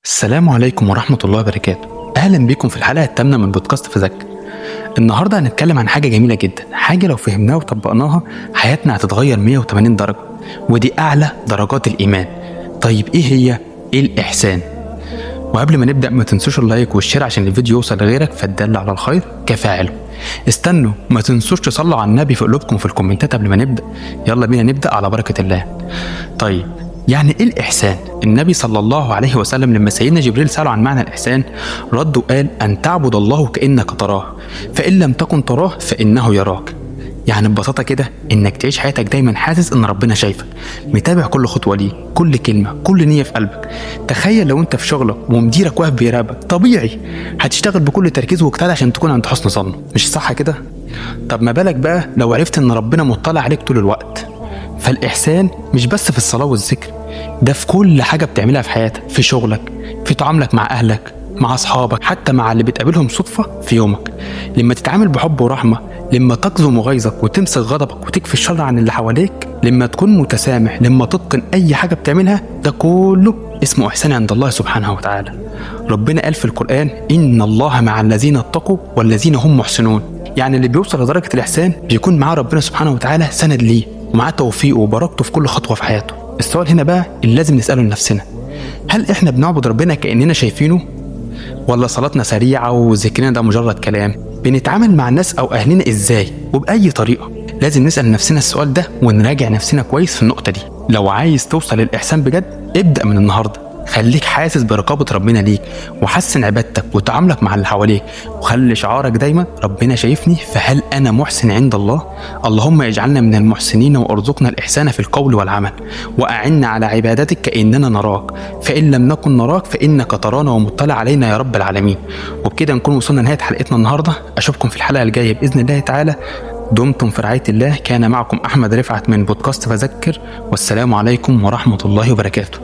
السلام عليكم ورحمة الله وبركاته. أهلا بكم في الحلقة الثامنة من بودكاست فذكر. النهاردة هنتكلم عن حاجة جميلة جدا، حاجة لو فهمناها وطبقناها حياتنا هتتغير 180 درجة، ودي أعلى درجات الإيمان. طيب إيه هي؟ إيه الإحسان؟ وقبل ما نبدأ ما تنسوش اللايك والشير عشان الفيديو يوصل لغيرك، فالدل على الخير كفاعله. استنوا، ما تنسوش تصلوا على النبي في قلوبكم في الكومنتات قبل ما نبدأ. يلا بينا نبدأ على بركة الله. طيب يعني ايه الإحسان؟ النبي صلى الله عليه وسلم لما سيدنا جبريل سأله عن معنى الإحسان رد وقال: أن تعبد الله كأنك تراه، فإن لم تكن تراه فإنه يراك. يعني ببساطة كده إنك تعيش حياتك دايما حاسس إن ربنا شايفك، متابع كل خطوة ليه، كل كلمة، كل نية في قلبك. تخيل لو أنت في شغلك ومديرك واقف بيراقبك، طبيعي هتشتغل بكل تركيز واجتهاد عشان تكون عند حسن ظنه، مش صح كده؟ طب ما بالك بقى لو عرفت إن ربنا مطلع عليك طول الوقت؟ فالإحسان مش بس في الصلاة والذكر، ده في كل حاجة بتعملها في حياتك، في شغلك، في تعاملك مع أهلك، مع أصحابك، حتى مع اللي بتقابلهم صدفة في يومك. لما تتعامل بحب ورحمة، لما تكظم غيظك وتمسك غضبك وتكفي الشر عن اللي حواليك، لما تكون متسامح، لما تتقن أي حاجة بتعملها، ده كله اسمه إحسان عند الله سبحانه وتعالى. ربنا قال في القرآن: إن الله مع الذين اتقوا والذين هم محسنون. يعني اللي بيوصل لدرجة الإحسان بيكون معاه ربنا سبحانه وتعالى سند ليه، ومعاه توفيقه وبركته في كل خطوة في حياته. السؤال هنا بقى اللي لازم نسأله لنفسنا: هل احنا بنعبد ربنا كأننا شايفينه؟ ولا صلاتنا سريعة وذكرنا ده مجرد كلام؟ بنتعامل مع الناس أو أهلنا إزاي وبأي طريقة؟ لازم نسأل نفسنا السؤال ده ونراجع نفسنا كويس في النقطة دي. لو عايز توصل للإحسان بجد، ابدأ من النهاردة. خليك حاسس برقابة ربنا ليك، وحسن عبادتك وتعاملك مع اللي حواليك، وخلي شعارك دايما: ربنا شايفني، فهل أنا محسن عند الله؟ اللهم اجعلنا من المحسنين وارزقنا الإحسان في القول والعمل، وأعنا على عبادتك كأننا نراك، فإن لم نكن نراك فإنك ترانا ومطلع علينا يا رب العالمين. وبكده نكون وصلنا لنهاية حلقتنا النهاردة. أشوفكم في الحلقة الجاية بإذن الله تعالى. دمتم في رعاية الله. كان معكم أحمد رفعت من بودكاست فذكر، والسلام عليكم ورحمة الله وبركاته.